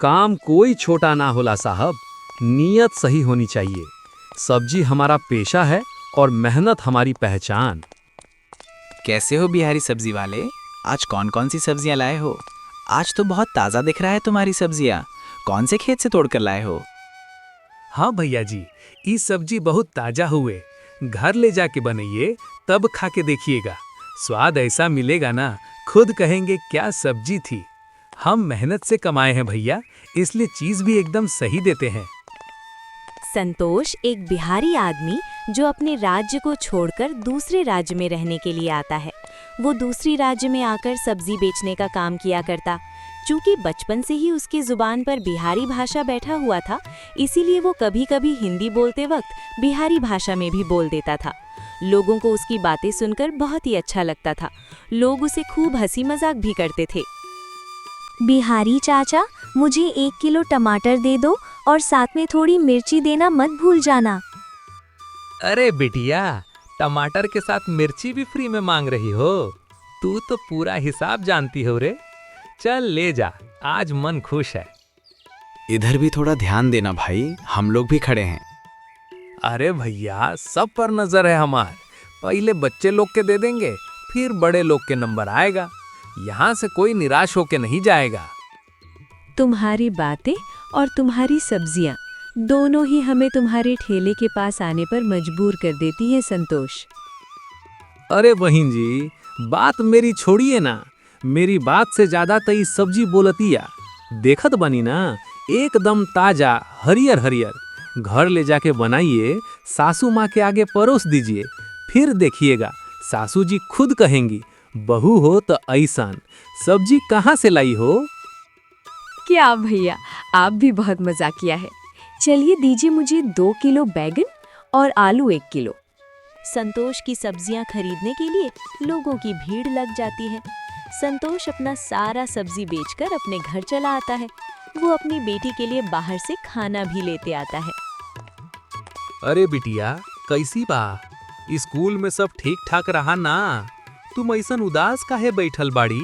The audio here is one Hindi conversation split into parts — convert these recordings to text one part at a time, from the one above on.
काम कोई छोटा ना होला साहब, नीयत सही होनी चाहिए। सब्जी हमारा पेशा है और मेहनत हमारी पहचान। कैसे हो बिहारी सब्जी वाले? आज कौन कौन सी सब्जियां लाए हो? आज तो बहुत ताज़ा दिख रहा है तुम्हारी सब्जियां। कौन से खेत से तोड़कर लाए हो? हाँ भैया जी, ये सब्जी बहुत ताजा हुए। घर ले जाके बनाइए, तब खा के देखिएगा। स्वाद ऐसा मिलेगा ना, खुद कहेंगे क्या सब्जी थी। हम मेहनत से कमाए हैं भैया, इसलिए चीज भी एकदम सही देते हैं। संतोष एक बिहारी आदमी जो अपने राज्य को छोड़कर दूसरे राज्य में रहने के लिए आता है। वो दूसरी राज्य में आकर सब्जी बेचने का काम किया करता। चूंकि बचपन से ही उसकी जुबान पर बिहारी भाषा बैठा हुआ था, इसीलिए वो कभी कभी हिंदी बोलते वक्त बिहारी भाषा में भी बोल देता था। लोगों को उसकी बातें सुनकर बहुत ही अच्छा लगता था। लोग उसे खूब हंसी मजाक भी करते थे। बिहारी चाचा, मुझे 1 किलो टमाटर दे दो और साथ में थोड़ी मिर्ची देना मत भूल जाना। अरे बिटिया, टमाटर के साथ मिर्ची भी फ्री में मांग रही हो? तू तो पूरा हिसाब जानती हो रे। चल ले जा, आज मन खुश है। इधर भी थोड़ा ध्यान देना भाई, हम लोग भी खड़े हैं। अरे भैया, सब पर नजर है हमार। पहले बच्चे लोग के दे देंगे, फिर बड़े लोग के नंबर आएगा। यहाँ से कोई निराश होके नहीं जाएगा। तुम्हारी बातें और तुम्हारी सब्जियां दोनों ही हमें तुम्हारे ठेले के पास आने पर मजबूर कर देती है संतोष। अरे बहिन जी, बात मेरी छोड़िए ना। मेरी बात से ज्यादा तई सब्जी बोलतिया। देखत बनी ना, एकदम ताजा हरियर हरियर। घर ले जाके बनाइए, सासू माँ के आगे परोस दीजिए। फिर देखिएगा, सासू जी खुद कहेंगी, बहू हो तो ऐसान, सब्जी कहाँ से लाई हो? क्या भैया, आप भी बहुत मजाकिया है। चलिए दीजिए मुझे 2 किलो बैगन और आलू 1 किलो। संतोष की सब्जियां खरीदने के लिए लोगों की भीड़ लग जाती है। संतोष अपना सारा सब्जी बेचकर अपने घर चला आता है। वो अपनी बेटी के लिए बाहर से खाना भी लेते आता है। अरे बिटिया, कैसी बा? स्कूल में सब ठीक ठाक रहा ना? तुम ऐसन उदास काहे बैठल बाड़ी?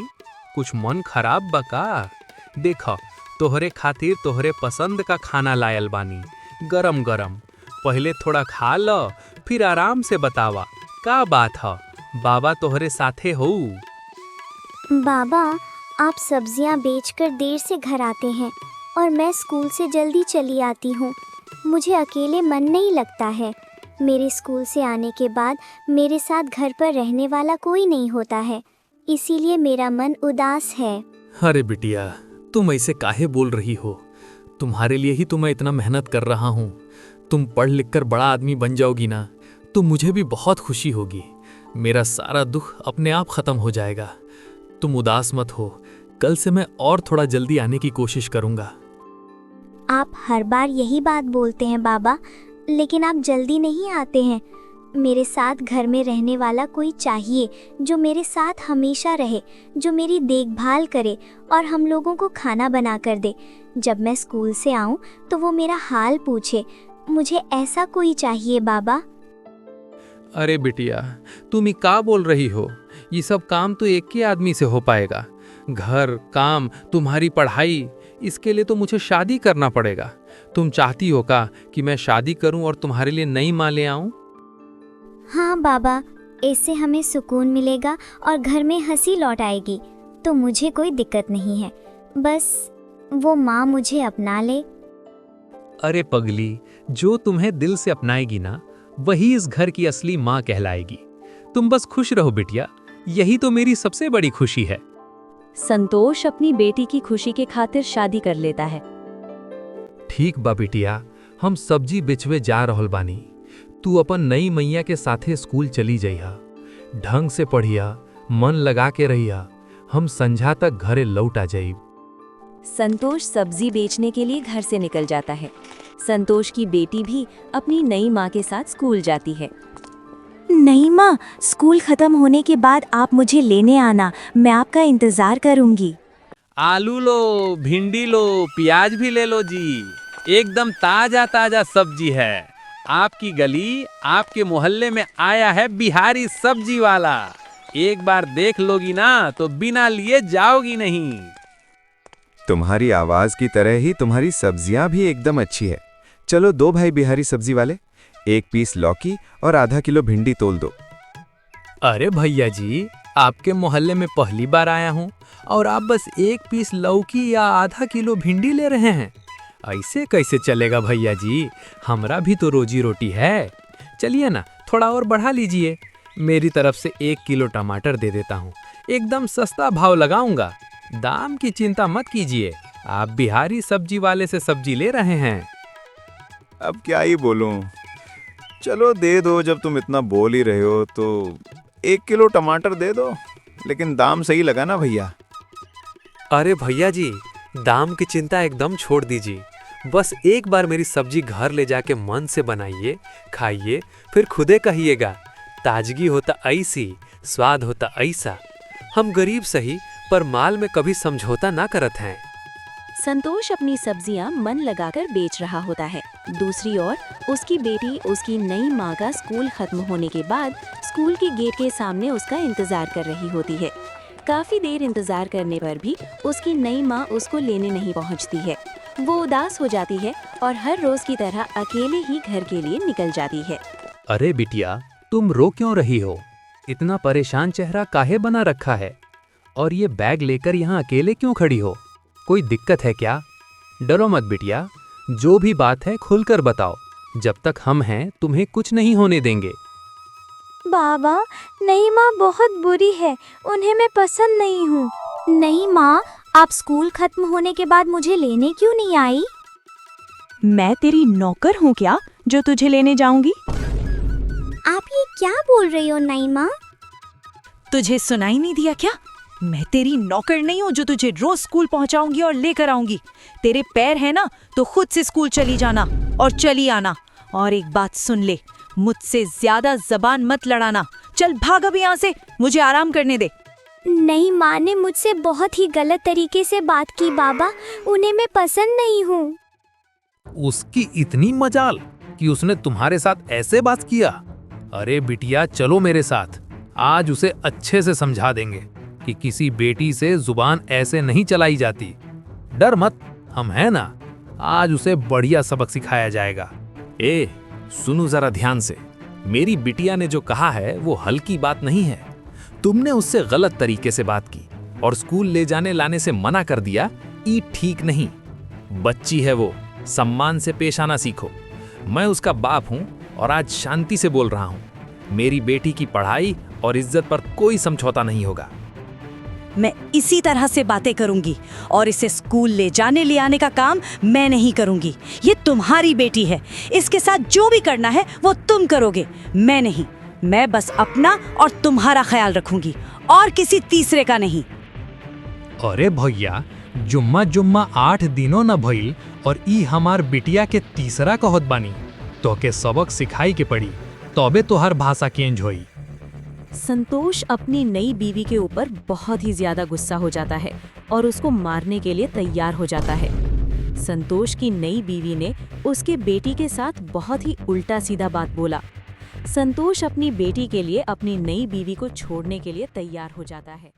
कुछ मन खराब बा का? देखो, तोहरे खातिर तोहरे पसंद का खाना लायल बानी, गरम गरम। पहले थोड़ा खा लो, फिर आराम से बतावा का बात है। बाबा तोहरे साथे हो। बाबा, आप सब्जियां बेचकर देर से घर आते हैं और मैं स्कूल से जल्दी चली आती हूँ। मुझे अकेले मन नहीं लगता है। मेरे स्कूल से आने के बाद मेरे साथ घर पर रहने वाला कोई नहीं होता है, इसीलिए मेरा मन उदास है। अरे बिटिया, तुम ऐसे काहे बोल रही हो? तुम्हारे लिए ही तो मैं इतना मेहनत कर रहा हूँ। तुम पढ़ लिख कर बड़ा आदमी बन जाओगी ना, तो मुझे भी बहुत खुशी होगी। मेरा सारा दुख अपने आप खत्म हो जाएगा। तुम उदास मत हो, कल से मैं और थोड़ा जल्दी आने की कोशिश करूंगा। आप हर बार यही बात बोलते हैं बाबा, लेकिन आप जल्दी नहीं आते हैं। मेरे साथ घर में रहने वाला कोई चाहिए जो मेरे साथ हमेशा रहे, जो मेरी देखभाल करे और हम लोगों को खाना बना कर दे। जब मैं स्कूल से आऊं तो वो मेरा हाल पूछे। मुझे ऐसा कोई चाहिए बाबा। अरे बिटिया, तुम ही का बोल रही हो? ये सब काम तो एक ही आदमी से हो पाएगा। घर, काम, तुम्हारी पढ़ाई, इसके लिए तो मुझे शादी करना पड़ेगा। तुम चाहती हो का कि मैं शादी करूं और तुम्हारे लिए नई माँ ले आऊं? हाँ बाबा, इससे हमें सुकून मिलेगा और घर में हंसी लौट आएगी, तो मुझे कोई दिक्कत नहीं है। बस वो माँ मुझे अपना ले। अरे पगली, जो तुम्हें दिल से अपनाएगी ना, वही इस घर की असली माँ कहलाएगी। तुम बस खुश रहो बिटिया, यही तो मेरी सबसे बड़ी खुशी है। संतोष अपनी बेटी की खुशी के खातिर शादी कर लेता है। ठीक बा बिटिया, हम सब्जी बेचवे जा रहल बानी। तू अपन नई मैया के साथे स्कूल चली जइहा। ढंग से पढ़िया, मन लगा के रहिया। हम संझा तक घरे लौट आ जाइब। संतोष सब्जी बेचने के लिए घर से निकल जाता है। संतोष की बेटी भी अपनी नई माँ के साथ स्कूल जाती है। नहीं माँ, स्कूल खत्म होने के बाद आप मुझे लेने आना, मैं आपका इंतजार करूंगी। आलू लो, भिंडी लो, प्याज भी ले लो जी। एकदम ताजा ताजा सब्जी है। आपकी गली, आपके मोहल्ले में आया है बिहारी सब्जी वाला। एक बार देख लोगी ना तो बिना लिए जाओगी नहीं। तुम्हारी आवाज की तरह ही तुम्हारी सब्जियां भी एकदम अच्छी है। चलो 2 भाई बिहारी सब्जी वाले, 1 पीस लौकी और आधा किलो भिंडी तोल दो। अरे भैया जी, आपके मोहल्ले में पहली बार आया हूँ और आप बस 1 पीस लौकी या आधा किलो भिंडी ले रहे हैं। ऐसे कैसे चलेगा भैया जी, हमरा भी तो रोजी रोटी है। चलिए ना, थोड़ा और बढ़ा लीजिए। मेरी तरफ से 1 किलो टमाटर दे देता हूँ, एकदम सस्ता भाव लगाऊंगा। दाम की चिंता मत कीजिए, आप बिहारी सब्जी वाले से सब्जी ले रहे हैं। अब क्या ही बोलूं, चलो दे दो, जब तुम इतना बोल ही रहे हो तो 1 किलो टमाटर दे दो, लेकिन दाम सही लगा ना भैया। अरे भैया जी, दाम की चिंता एकदम छोड़ दीजिए। बस एक बार मेरी सब्जी घर ले जाके मन से बनाइए, खाइए, फिर खुदे कहिएगा ताजगी होता ऐसी, स्वाद होता ऐसा। हम गरीब सही, पर माल में कभी समझौता ना करत हैं। संतोष अपनी सब्जियां मन लगाकर बेच रहा होता है। दूसरी ओर उसकी बेटी उसकी नई माँ का स्कूल खत्म होने के बाद स्कूल के गेट के सामने उसका इंतजार कर रही होती है। काफी देर इंतजार करने पर भी उसकी नई माँ उसको लेने नहीं पहुँचती है। वो उदास हो जाती है और हर रोज की तरह अकेले ही घर के लिए निकल जाती है। अरे बिटिया, तुम रो क्यों रही हो? इतना परेशान चेहरा काहे बना रखा है? और ये बैग लेकर यहाँ अकेले क्यों खड़ी हो? कोई दिक्कत है क्या? डरो मत बिटिया, जो भी बात है खुलकर बताओ। जब तक हम हैं तुम्हें कुछ नहीं होने देंगे। बाबा, नई माँ बहुत बुरी है, उन्हें मैं पसंद नहीं हूँ। नहीं माँ, आप स्कूल खत्म होने के बाद मुझे लेने क्यों नहीं आई? मैं तेरी नौकर हूँ क्या जो तुझे लेने जाऊंगी? आप ये क्या बोल रही हो नई माँ? तुझे सुनाई नहीं दिया क्या? मैं तेरी नौकर नहीं हूँ जो तुझे रोज स्कूल पहुँचाऊंगी और लेकर आऊंगी। तेरे पैर है ना तो खुद से स्कूल चली जाना और चली आना। और एक बात सुन ले, मुझसे ज्यादा जबान मत लड़ाना। चल भाग अभी यहाँ से, मुझे आराम करने दे। नई माँ ने मुझसे बहुत ही गलत तरीके से बात की बाबा, उन्हें मैं पसंद नहीं हूँ। उसकी इतनी मजाल कि उसने तुम्हारे साथ ऐसे बात किया? अरे बिटिया, चलो मेरे साथ, आज उसे अच्छे से समझा देंगे कि किसी बेटी से जुबान ऐसे नहीं चलाई जाती। डर मत, हम हैं ना, आज उसे बढ़िया सबक सिखाया जाएगा। ए, सुनो जरा ध्यान से, मेरी बिटिया ने जो कहा है वो हल्की बात नहीं है। तुमने उससे गलत तरीके से बात की और स्कूल ले जाने लाने से मना कर दिया, ये ठीक नहीं। बच्ची है वो, सम्मान से पेश आना सीखो। मैं उसका बाप हूँ और आज शांति से बोल रहा हूँ। मेरी बेटी की पढ़ाई और इज्जत पर कोई समझौता नहीं होगा। मैं इसी तरह से बातें करूंगी और इसे स्कूल ले जाने ले आने का काम मैं नहीं करूंगी। ये तुम्हारी बेटी है, इसके साथ जो भी करना है वो तुम करोगे, मैं नहीं। मैं बस अपना और तुम्हारा ख्याल रखूंगी और किसी तीसरे का नहीं। अरे भैया, जुम्मा जुम्मा 8 दिनों न भइल और ई हमार बिटिया के तीसरा कहत बानी। तो के सबक सिखाई के पड़ी, तबे तोहर भाषा चेंज होई। संतोष अपनी नई बीवी के ऊपर बहुत ही ज्यादा गुस्सा हो जाता है और उसको मारने के लिए तैयार हो जाता है। संतोष की नई बीवी ने उसके बेटी के साथ बहुत ही उल्टा सीधा बात बोला। संतोष अपनी बेटी के लिए अपनी नई बीवी को छोड़ने के लिए तैयार हो जाता है।